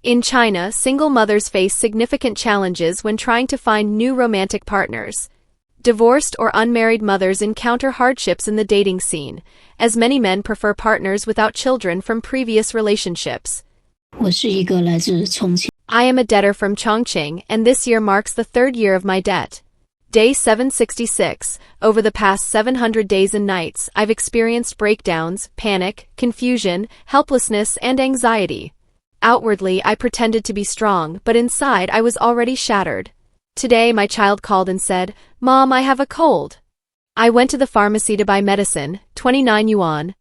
In China, single mothers face significant challenges when trying to find new romantic partners. Divorced or unmarried mothers encounter hardships in the dating scene, as many men prefer partners without children from previous relationships. 我是一个来自重庆。I am a debtor from Chongqing, and this year marks the third year of my debt. Day 766. Over the past 700 days and nights, I've experienced breakdowns, panic, confusion, helplessness, and anxiety. Outwardly, I pretended to be strong, but inside I was already shattered. Today, my child called and said, "Mom, I have a cold." I went to the pharmacy to buy medicine, 29 yuan.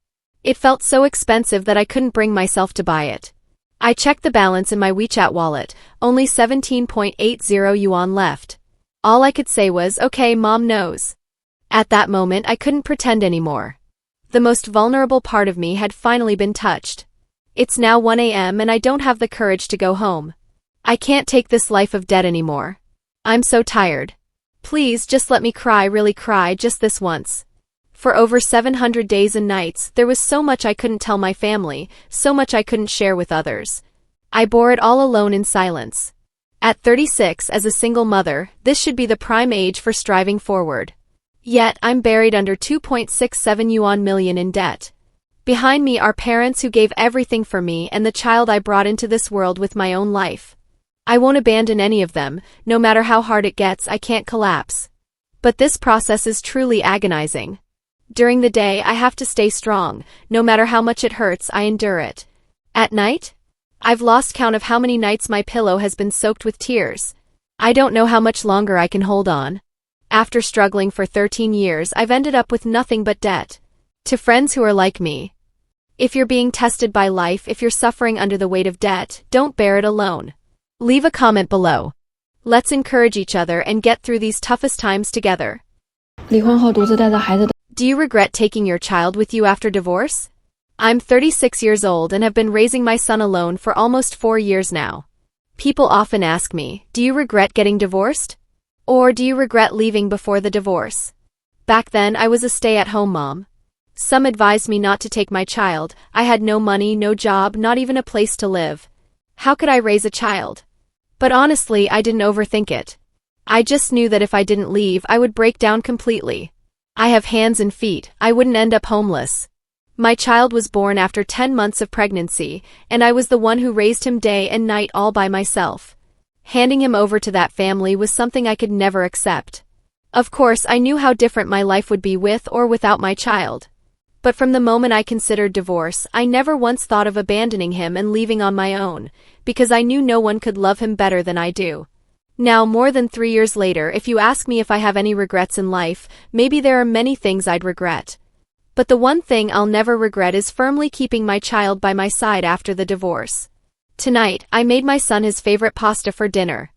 It felt so expensive that I couldn't bring myself to buy it. I checked the balance in my WeChat wallet, only 17.80 yuan left. All I could say was, "Okay, Mom knows." At that moment, I couldn't pretend anymore. The most vulnerable part of me had finally been touched. It's now 1 a.m. and I don't have the courage to go home. I can't take this life of debt anymore. I'm so tired. Please just let me cry, really cry, just this once. For over 700 days and nights, there was so much I couldn't tell my family, so much I couldn't share with others. I bore it all alone in silence. At 36, as a single mother, this should be the prime age for striving forward. Yet, I'm buried under 2.67 yuan million in debt. Behind me are parents who gave everything for me and the child I brought into this world with my own life. I won't abandon any of them, no matter how hard it gets, I can't collapse. But this process is truly agonizing. During the day, I have to stay strong, no matter how much it hurts, I endure it. At night? I've lost count of how many nights my pillow has been soaked with tears. I don't know how much longer I can hold on. After struggling for 13 years, I've ended up with nothing but debt. To friends who are like me. If you're being tested by life, if you're suffering under the weight of debt, don't bear it alone. Leave a comment below. Let's encourage each other and get through these toughest times together. 离婚后独自带着孩子的 Do you regret taking your child with you after divorce? I'm 36 years old and have been raising my son alone for almost 4 years now. People often ask me, do you regret getting divorced? Or do you regret leaving before the divorce? Back then, I was a stay-at-home mom. Some advised me not to take my child. I had no money, no job, not even a place to live. How could I raise a child? But honestly, I didn't overthink it. I just knew that if I didn't leave, I would break down completely. I have hands and feet, I wouldn't end up homeless. My child was born after 10 months of pregnancy, and I was the one who raised him day and night all by myself. Handing him over to that family was something I could never accept. Of course, I knew how different my life would be with or without my child. But from the moment I considered divorce, I never once thought of abandoning him and leaving on my own, because I knew no one could love him better than I do. Now, more than 3 years later, if you ask me if I have any regrets in life, maybe there are many things I'd regret. But the one thing I'll never regret is firmly keeping my child by my side after the divorce. Tonight, I made my son his favorite pasta for dinner.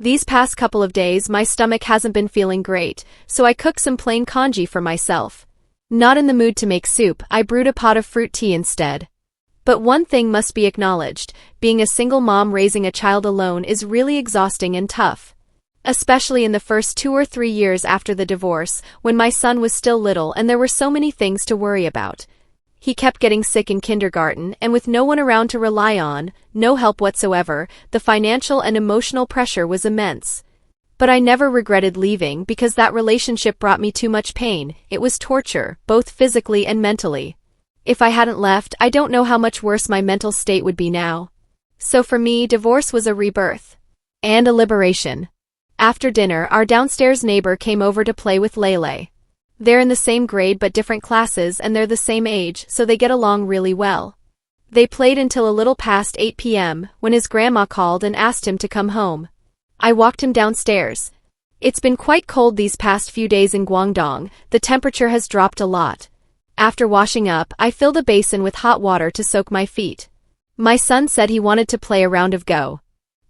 These past couple of days, my stomach hasn't been feeling great, so I cooked some plain congee for myself. Not in the mood to make soup, I brewed a pot of fruit tea instead. But one thing must be acknowledged, being a single mom raising a child alone is really exhausting and tough. Especially in the first 2 or 3 years after the divorce, when my son was still little and there were so many things to worry about. He kept getting sick in kindergarten, and with no one around to rely on, no help whatsoever, the financial and emotional pressure was immense. But I never regretted leaving because that relationship brought me too much pain. It was torture, both physically and mentally. If I hadn't left, I don't know how much worse my mental state would be now. So for me, divorce was a rebirth. And a liberation. After dinner, our downstairs neighbor came over to play with Lele. They're in the same grade but different classes and they're the same age, so they get along really well. They played until a little past 8 p.m., when his grandma called and asked him to come home. I walked him downstairs. It's been quite cold these past few days in Guangdong, the temperature has dropped a lot. After washing up, I filled a basin with hot water to soak my feet. My son said he wanted to play a round of Go.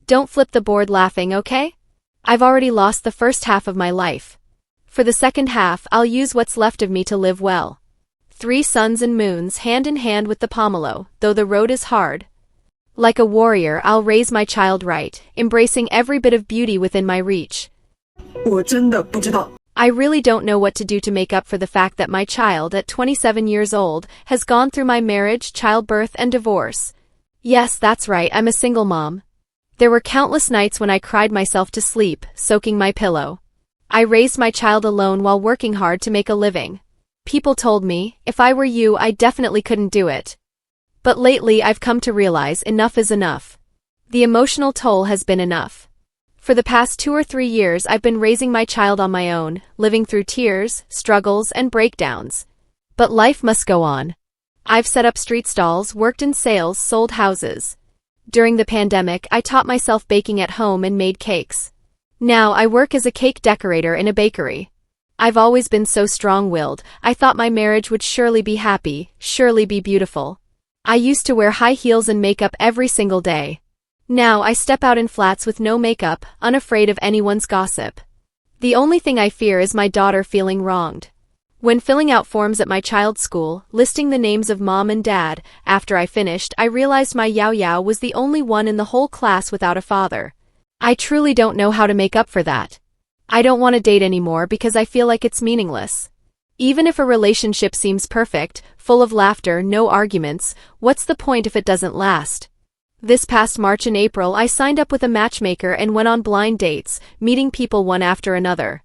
Don't flip the board laughing, okay? I've already lost the first half of my life. For the second half, I'll use what's left of me to live well. 3 suns and moons hand in hand with the pomelo, though the road is hard. Like a warrior, I'll raise my child right, embracing every bit of beauty within my reach. 我真的不知道。 I really don't know what to do to make up for the fact that my child, at 27 years old, has gone through my marriage, childbirth, and divorce. Yes, that's right, I'm a single mom. There were countless nights when I cried myself to sleep, soaking my pillow. I raised my child alone while working hard to make a living. People told me, if I were you, I definitely couldn't do it. But lately I've come to realize enough is enough. The emotional toll has been enough. For the past 2 or 3 years I've been raising my child on my own, living through tears, struggles, and breakdowns. But life must go on. I've set up street stalls, worked in sales, sold houses. During the pandemic, I taught myself baking at home and made cakes. Now I work as a cake decorator in a bakery. I've always been so strong-willed, I thought my marriage would surely be happy, surely be beautiful. I used to wear high heels and makeup every single day. Now I step out in flats with no makeup, unafraid of anyone's gossip. The only thing I fear is my daughter feeling wronged. When filling out forms at my child's school, listing the names of mom and dad, after I finished, I realized my Yao Yao was the only one in the whole class without a father. I truly don't know how to make up for that. I don't want to date anymore because I feel like it's meaningless. Even if a relationship seems perfect, full of laughter, no arguments, what's the point if it doesn't last? This past March and April I signed up with a matchmaker and went on blind dates, meeting people one after another.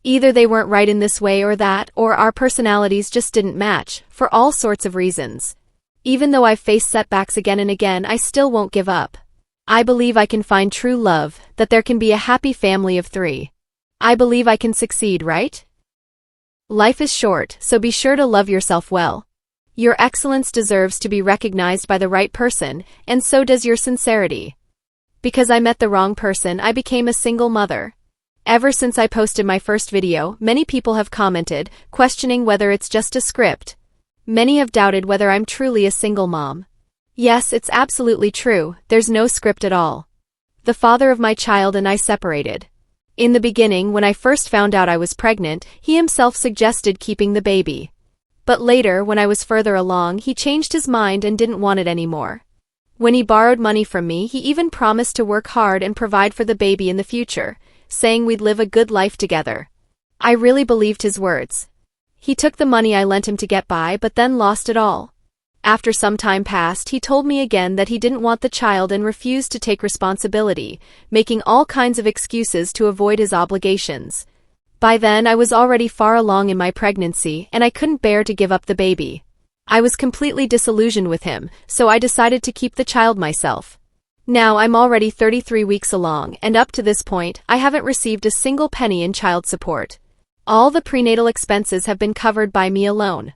Either they weren't right in this way or that, or our personalities just didn't match, for all sorts of reasons. Even though I've faced setbacks again and again, I still won't give up. I believe I can find true love, that there can be a happy family of 3. I believe I can succeed, right? Life is short, so be sure to love yourself well. Your excellence deserves to be recognized by the right person, and so does your sincerity. Because I met the wrong person, I became a single mother. Ever since I posted my first video, many people have commented, questioning whether it's just a script. Many have doubted whether I'm truly a single mom. Yes, it's absolutely true, there's no script at all. The father of my child and I separated. In the beginning, when I first found out I was pregnant, he himself suggested keeping the baby. But later, when I was further along, he changed his mind and didn't want it anymore. When he borrowed money from me, he even promised to work hard and provide for the baby in the future, saying we'd live a good life together. I really believed his words. He took the money I lent him to get by, but then lost it all. After some time passed, he told me again that he didn't want the child and refused to take responsibility, making all kinds of excuses to avoid his obligations. By then, I was already far along in my pregnancy, and I couldn't bear to give up the baby. I was completely disillusioned with him, so I decided to keep the child myself. Now I'm already 33 weeks along, and up to this point, I haven't received a single penny in child support. All the prenatal expenses have been covered by me alone.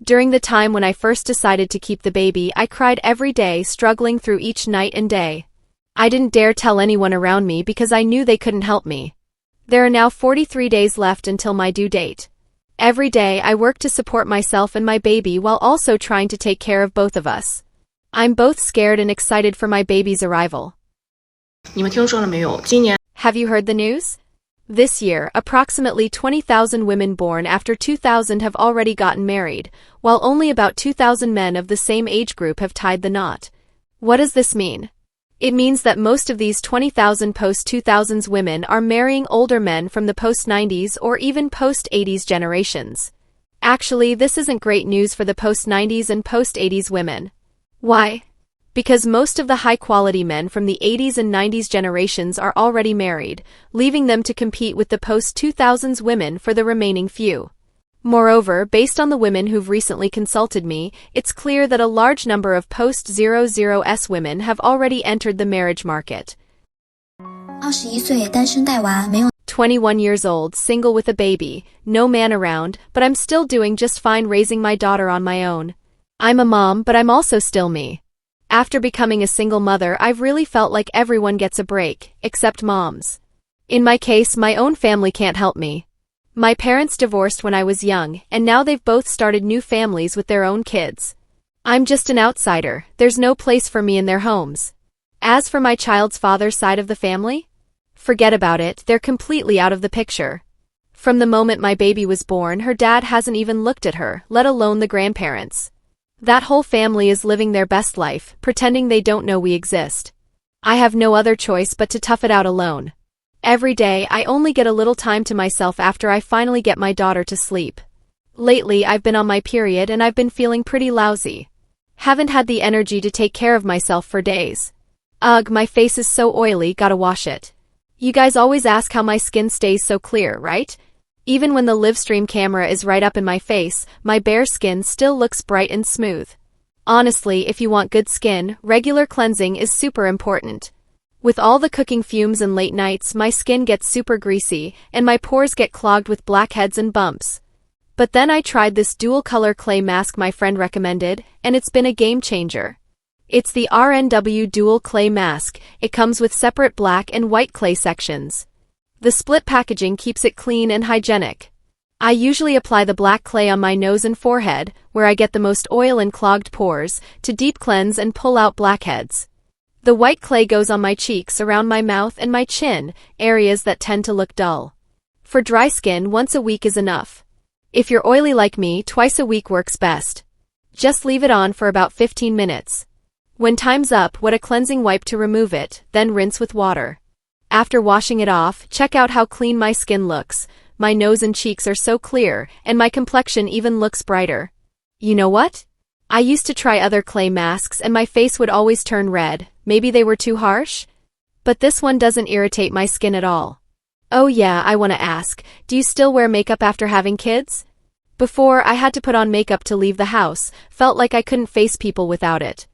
During the time when I first decided to keep the baby, I cried every day, struggling through each night and day. I didn't dare tell anyone around me because I knew they couldn't help me. There are now 43 days left until my due date. Every day I work to support myself and my baby while also trying to take care of both of us. I'm both scared and excited for my baby's arrival. 你们听说了没有？今年 Have you heard the news? This year, approximately 20,000 women born after 2000 have already gotten married, while only about 2,000 men of the same age group have tied the knot. What does this mean? It means that most of these 20,000 post-2000s women are marrying older men from the post-90s or even post-80s generations. Actually, this isn't great news for the post-90s and post-80s women. Why? Because most of the high-quality men from the 80s and 90s generations are already married, leaving them to compete with the post-2000s women for the remaining few. Moreover, based on the women who've recently consulted me, it's clear that a large number of post-00s women have already entered the marriage market. 21岁单身带娃没有 21 years old, single with a baby, no man around, but I'm still doing just fine raising my daughter on my own. I'm a mom, but I'm also still me. After becoming a single mother, I've really felt like everyone gets a break, except moms. In my case, my own family can't help me. My parents divorced when I was young, and now they've both started new families with their own kids. I'm just an outsider, there's no place for me in their homes. As for my child's father's side of the family? Forget about it, they're completely out of the picture. From the moment my baby was born, her dad hasn't even looked at her, let alone the grandparents. That whole family is living their best life, pretending they don't know we exist. I have no other choice but to tough it out alone. Every day, I only get a little time to myself after I finally get my daughter to sleep. Lately, I've been on my period and I've been feeling pretty lousy. Haven't had the energy to take care of myself for days. Ugh, my face is so oily, gotta wash it. You guys always ask how my skin stays so clear, right? Even when the live stream camera is right up in my face, my bare skin still looks bright and smooth. Honestly, if you want good skin, regular cleansing is super important. With all the cooking fumes and late nights, my skin gets super greasy, and my pores get clogged with blackheads and bumps. But then I tried this dual-color clay mask my friend recommended, and it's been a game changer. It's the RNW Dual Clay Mask. It comes with separate black and white clay sections. The split packaging keeps it clean and hygienic. I usually apply the black clay on my nose and forehead, where I get the most oil and clogged pores, to deep cleanse and pull out blackheads. The white clay goes on my cheeks, around my mouth and my chin, areas that tend to look dull. For dry skin, once a week is enough. If you're oily like me, twice a week works best. Just leave it on for about 15 minutes. When time's up, wet a cleansing wipe to remove it, then rinse with water. After washing it off, check out how clean my skin looks. My nose and cheeks are so clear, and my complexion even looks brighter. You know what? I used to try other clay masks and my face would always turn red. Maybe they were too harsh? But this one doesn't irritate my skin at all. Oh yeah, I want to ask, do you still wear makeup after having kids? Before, I had to put on makeup to leave the house, felt like I couldn't face people without it.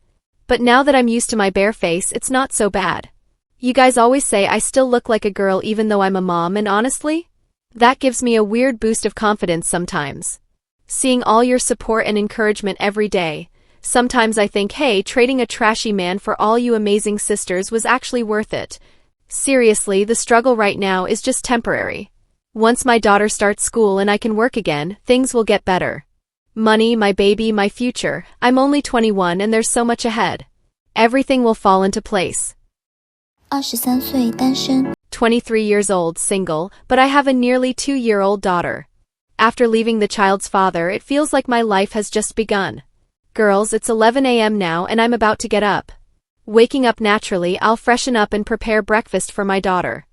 But now that I'm used to my bare face, it's not so bad. You guys always say I still look like a girl even though I'm a mom, and honestly, that gives me a weird boost of confidence sometimes. Seeing all your support and encouragement every day. Sometimes I think, hey, trading a trashy man for all you amazing sisters was actually worth it. Seriously, the struggle right now is just temporary. Once my daughter starts school and I can work again, things will get better. Money, my baby, my future. I'm only 21 and there's so much ahead. Everything will fall into place. 23岁单身 23 years old, single, but I have a nearly 2-year-old daughter. After leaving the child's father, it feels like my life has just begun. Girls, it's 11 a.m. now and I'm about to get up. Waking up naturally, I'll freshen up and prepare breakfast for my daughter.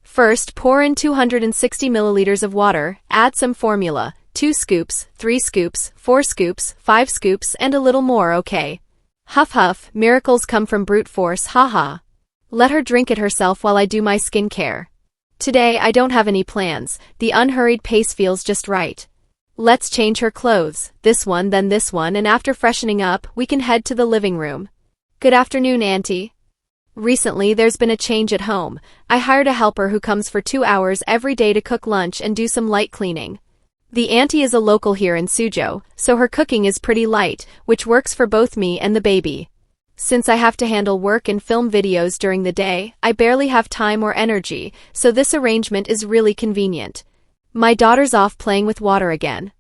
First, pour in 260 milliliters of water, add some formula, 2 scoops, 3 scoops, 4 scoops, 5 scoops, and a little more, okay? Huff huff, miracles come from brute force, haha. Let her drink it herself while I do my skincare. Today, I don't have any plans, the unhurried pace feels just right. Let's change her clothes, this one then this one, and after freshening up, we can head to the living room. Good afternoon, Auntie. Recently, there's been a change at home. I hired a helper who comes for 2 hours every day to cook lunch and do some light cleaning. The auntie is a local here in Suzhou, so her cooking is pretty light, which works for both me and the baby. Since I have to handle work and film videos during the day, I barely have time or energy, so this arrangement is really convenient. My daughter's off playing with water again.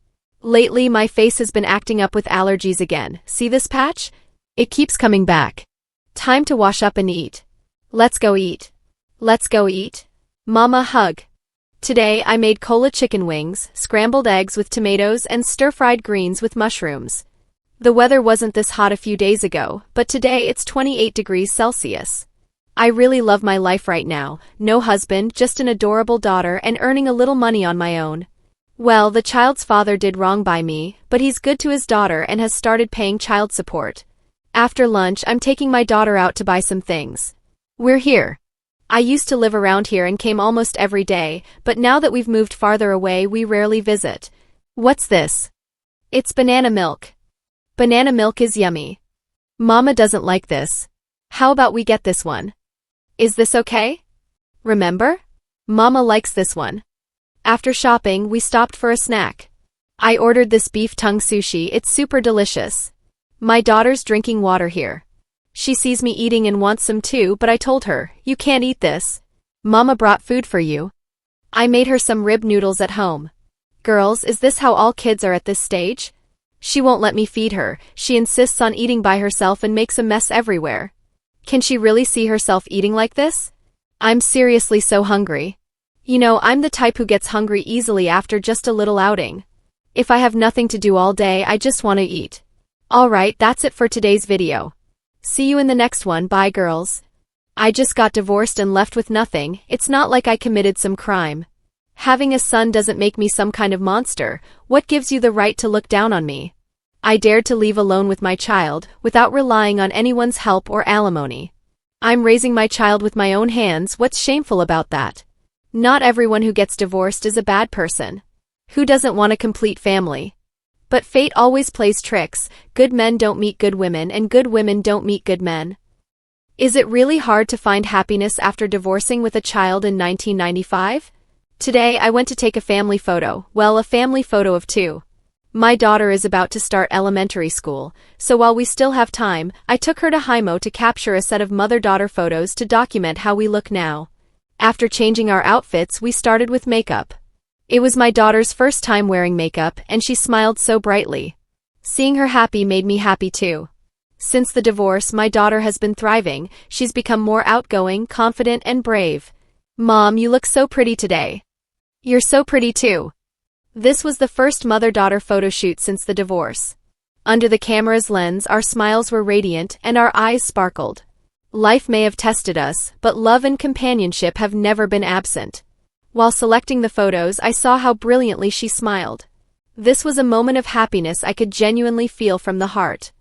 Lately, my face has been acting up with allergies again. See this patch? It keeps coming back. Time to wash up and eat. Let's go eat. Let's go eat. Mama, hug. Today, I made cola chicken wings, scrambled eggs with tomatoes, and stir-fried greens with mushrooms. The weather wasn't this hot a few days ago, but today it's 28 degrees Celsius. I really love my life right now, no husband, just an adorable daughter and earning a little money on my own. Well, the child's father did wrong by me, but he's good to his daughter and has started paying child support. After lunch, I'm taking my daughter out to buy some things. We're here. I used to live around here and came almost every day, but now that we've moved farther away, we rarely visit. What's this? It's banana milk. Banana milk is yummy. Mama doesn't like this. How about we get this one? Is this okay? Remember? Mama likes this one. After shopping, we stopped for a snack. I ordered this beef tongue sushi, it's super delicious. My daughter's drinking water here. She sees me eating and wants some too, but I told her, you can't eat this. Mama brought food for you. I made her some rib noodles at home. Girls, is this how all kids are at this stage? She won't let me feed her, she insists on eating by herself and makes a mess everywhere. Can she really see herself eating like this? I'm seriously so hungry. You know, I'm the type who gets hungry easily after just a little outing. If I have nothing to do all day, I just want to eat. Alright, that's it for today's video. See you in the next one, bye girls. I just got divorced and left with nothing, it's not like I committed some crime. Having a son doesn't make me some kind of monster, what gives you the right to look down on me? I dared to leave alone with my child, without relying on anyone's help or alimony. I'm raising my child with my own hands. What's shameful about that? Not everyone who gets divorced is a bad person. Who doesn't want a complete family? But fate always plays tricks. Good men don't meet good women and good women don't meet good men. Is it really hard to find happiness after divorcing with a child in 1995? Today I went to take a family photo, well, a family photo of two. My daughter is about to start elementary school, so while we still have time, I took her to Hymo to capture a set of mother-daughter photos to document how we look now. After changing our outfits, we started with makeup. It was my daughter's first time wearing makeup, and she smiled so brightly. Seeing her happy made me happy too. Since the divorce, my daughter has been thriving. She's become more outgoing, confident, and brave. Mom, you look so pretty today. You're so pretty too. This was the first mother-daughter photo shoot since the divorce. Under the camera's lens, our smiles were radiant and our eyes sparkled. Life may have tested us, but love and companionship have never been absent. While selecting the photos, I saw how brilliantly she smiled. This was a moment of happiness I could genuinely feel from the heart.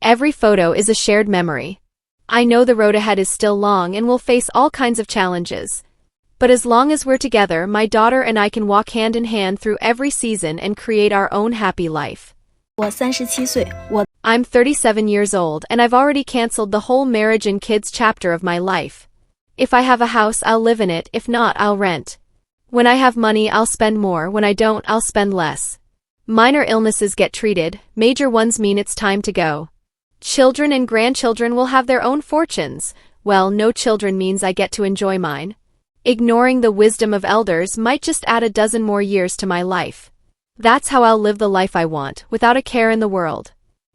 Every photo is a shared memory. I know the road ahead is still long and we'll face all kinds of challenges. But as long as we're together, my daughter and I can walk hand in hand through every season and create our own happy life. 我37岁， I'm 37 years old and I've already canceled the whole marriage and kids chapter of my life. If I have a house, I'll live in it, if not, I'll rent. When I have money, I'll spend more, when I don't, I'll spend less. Minor illnesses get treated, major ones mean it's time to go. Children and grandchildren will have their own fortunes. Well, no children means I get to enjoy mine. Ignoring the wisdom of elders might just add a dozen more years to my life. That's how I'll live the life I want, without a care in the world.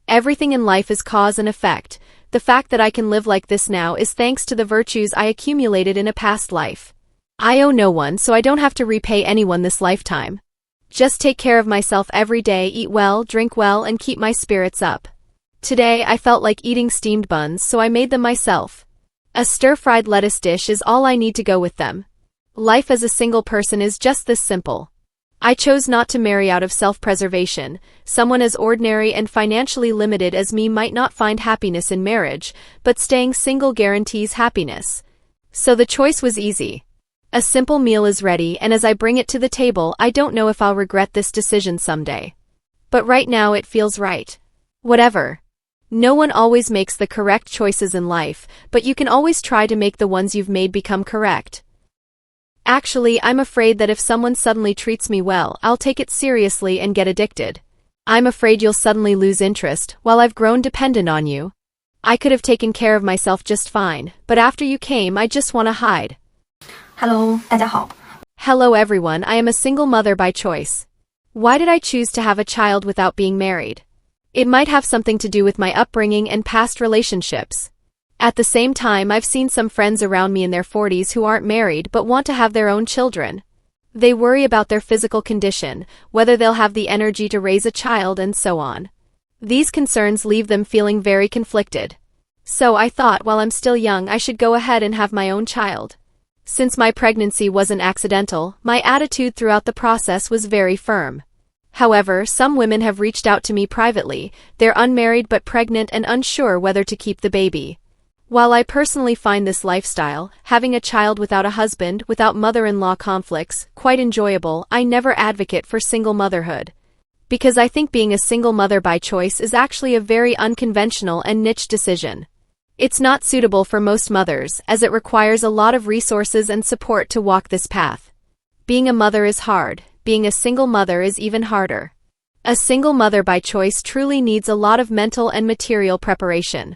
Everything in life is cause and effect. The fact that I can live like this now is thanks to the virtues I accumulated in a past life. I owe no one, so I don't have to repay anyone this lifetime. Just take care of myself every day, eat well, drink well, and keep my spirits up. Today I felt like eating steamed buns, so I made them myself. A stir-fried lettuce dish is all I need to go with them. Life as a single person is just this simple. I chose not to marry out of self-preservation. Someone as ordinary and financially limited as me might not find happiness in marriage, but staying single guarantees happiness. So the choice was easy. A simple meal is ready, and as I bring it to the table, I don't know if I'll regret this decision someday. But right now it feels right. Whatever. No one always makes the correct choices in life, but you can always try to make the ones you've made become correct. Actually, I'm afraid that if someone suddenly treats me well, I'll take it seriously and get addicted. I'm afraid you'll suddenly lose interest, while I've grown dependent on you. I could have taken care of myself just fine, but after you came, I just want to hide. Hello, 大家好。 Hello everyone, I am a single mother by choice. Why did I choose to have a child without being married? It might have something to do with my upbringing and past relationships. At the same time, I've seen some friends around me in their 40s who aren't married but want to have their own children. They worry about their physical condition, whether they'll have the energy to raise a child, and so on. These concerns leave them feeling very conflicted. So I thought while I'm still young I should go ahead and have my own child. Since my pregnancy wasn't accidental, my attitude throughout the process was very firm. However, some women have reached out to me privately. They're unmarried but pregnant and unsure whether to keep the baby. While I personally find this lifestyle, having a child without a husband, without mother-in-law conflicts, quite enjoyable, I never advocate for single motherhood. Because I think being a single mother by choice is actually a very unconventional and niche decision. It's not suitable for most mothers, as it requires a lot of resources and support to walk this path. Being a mother is hard. Being a single mother is even harder. A single mother by choice truly needs a lot of mental and material preparation.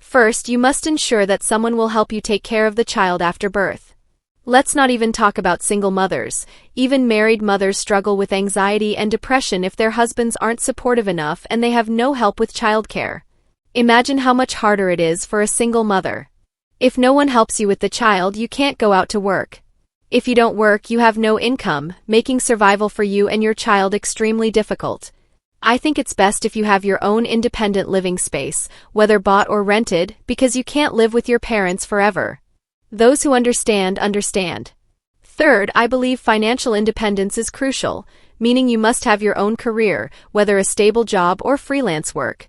First, you must ensure that someone will help you take care of the child after birth. Let's not even talk about single mothers. Even married mothers struggle with anxiety and depression if their husbands aren't supportive enough and they have no help with childcare. Imagine how much harder it is for a single mother. If no one helps you with the child, you can't go out to work. If you don't work, you have no income, making survival for you and your child extremely difficult. I think it's best if you have your own independent living space, whether bought or rented, because you can't live with your parents forever. Those who understand, understand. Third, I believe financial independence is crucial. meaning you must have your own career, whether a stable job or freelance work.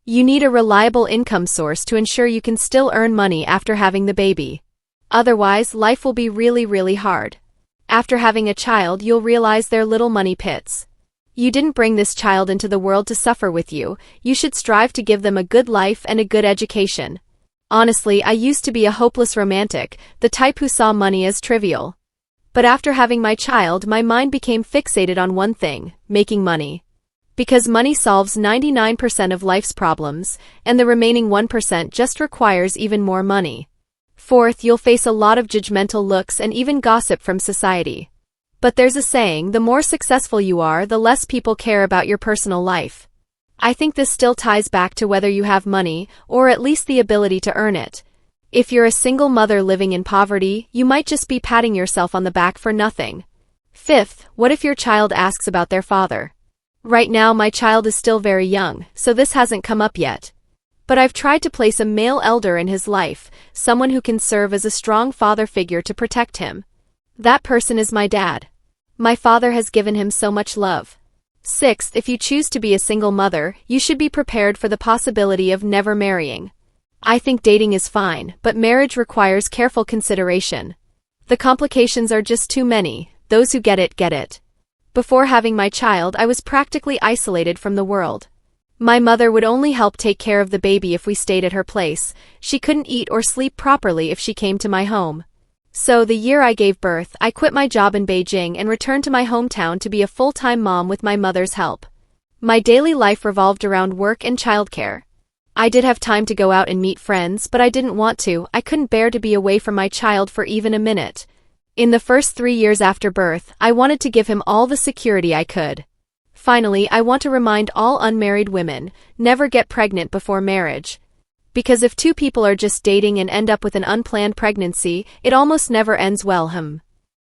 You need a reliable income source to ensure you can still earn money after having the baby. Otherwise, life will be really hard. After having a child, you'll realize they're little money pits. You didn't bring this child into the world to suffer with you. You should strive to give them a good life and a good education. Honestly, I used to be a hopeless romantic, the type who saw money as trivial. But after having my child, my mind became fixated on one thing: making money. Because money solves 99% of life's problems, and the remaining 1% just requires even more money. Fourth, you'll face a lot of judgmental looks and even gossip from society. But there's a saying, the more successful you are, the less people care about your personal life. I think this still ties back to whether you have money, or at least the ability to earn it. If you're a single mother living in poverty, you might just be patting yourself on the back for nothing. Fifth, what if your child asks about their father? Right now my child is still very young, so this hasn't come up yet. But I've tried to place a male elder in his life, someone who can serve as a strong father figure to protect him. That person is my dad. My father has given him so much love. Sixth, if you choose to be a single mother, you should be prepared for the possibility of never marrying. I think dating is fine, but marriage requires careful consideration. The complications are just too many. Those who get it, get it. Before having my child, I was practically isolated from the world. My mother would only help take care of the baby if we stayed at her place. She couldn't eat or sleep properly if she came to my home. So the year I gave birth, I quit my job in Beijing and returned to my hometown to be a full-time mom with my mother's help. My daily life revolved around work and childcare. I did have time to go out and meet friends, but I didn't want to. I couldn't bear to be away from my child for even a minute. In the first 3 years after birth, I wanted to give him all the security I could. Finally, I want to remind all unmarried women, never get pregnant before marriage. Because if two people are just dating and end up with an unplanned pregnancy, it almost never ends well.